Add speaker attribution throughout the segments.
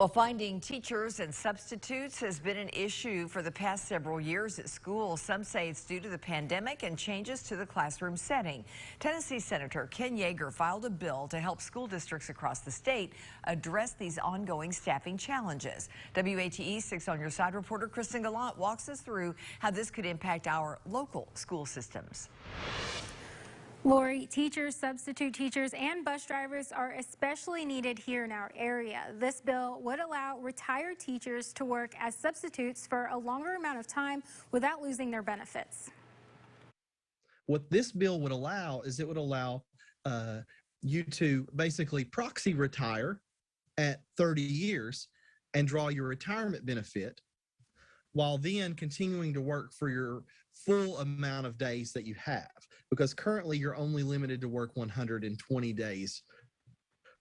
Speaker 1: Well, finding teachers and substitutes has been an issue for the past several years at schools. Some say it's due to the pandemic and changes to the classroom setting. Tennessee Senator Ken Yeager filed a bill to help school districts across the state address these ongoing staffing challenges. WATE 6 On Your Side reporter Kristen Gallant walks us through how this could impact our local school systems.
Speaker 2: Lori, teachers, substitute teachers, and bus drivers are especially needed here in our area. This bill would allow retired teachers to work as substitutes for a longer amount of time without losing their benefits.
Speaker 3: What this bill would allow is it would allow you to basically proxy retire at 30 years and draw your retirement benefit while then continuing to work for your full amount of days that you have, because currently you're only limited to work 120 days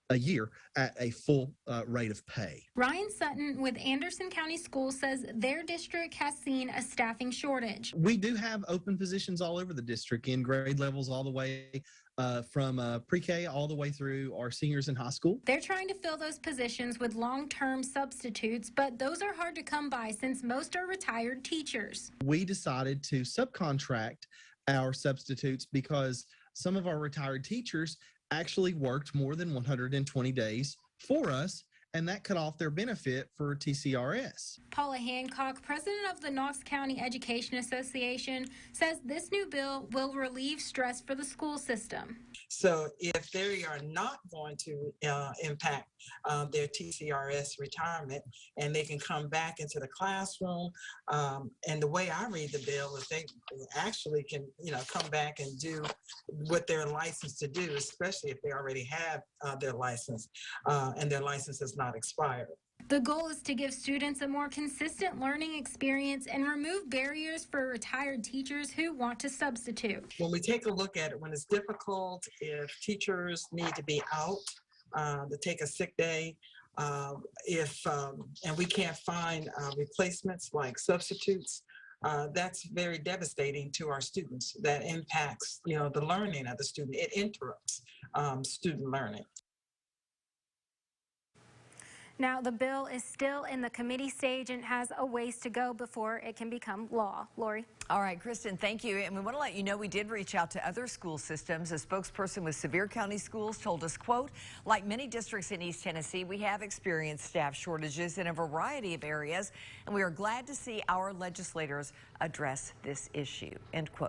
Speaker 3: a year at a full rate of pay.
Speaker 2: Ryan Sutton with Anderson County Schools says their district has seen a staffing shortage.
Speaker 3: We do have open positions all over the district in grade levels all the way from pre-K all the way through our seniors in high school.
Speaker 2: They're trying to fill those positions with long-term substitutes, but those are hard to come by since most are retired teachers.
Speaker 3: We decided to subcontract our substitutes because some of our retired teachers actually worked more than 120 days for us, and that cut off their benefit for TCRS.
Speaker 2: Paula Hancock, president of the Knox County Education Association, says this new bill will relieve stress for the school system.
Speaker 4: So if they are not going to impact their TCRS retirement and they can come back into the classroom, and the way I read the bill is they actually can, come back and do what they're licensed to do, especially if they already have their license and their license is not expired.
Speaker 2: The goal is to give students a more consistent learning experience and remove barriers for retired teachers who want to substitute.
Speaker 4: When we take a look at it, when it's difficult, if teachers need to be out to take a sick day, and we can't find replacements like substitutes, that's very devastating to our students. That impacts, the learning of the student. It interrupts student learning.
Speaker 2: Now, the bill is still in the committee stage and has a ways to go before it can become law. Lori?
Speaker 1: All right, Kristen, thank you. And we want to let you know we did reach out to other school systems. A spokesperson with Sevier County Schools told us, quote, like many districts in East Tennessee, we have experienced staff shortages in a variety of areas, and we are glad to see our legislators address this issue, end quote.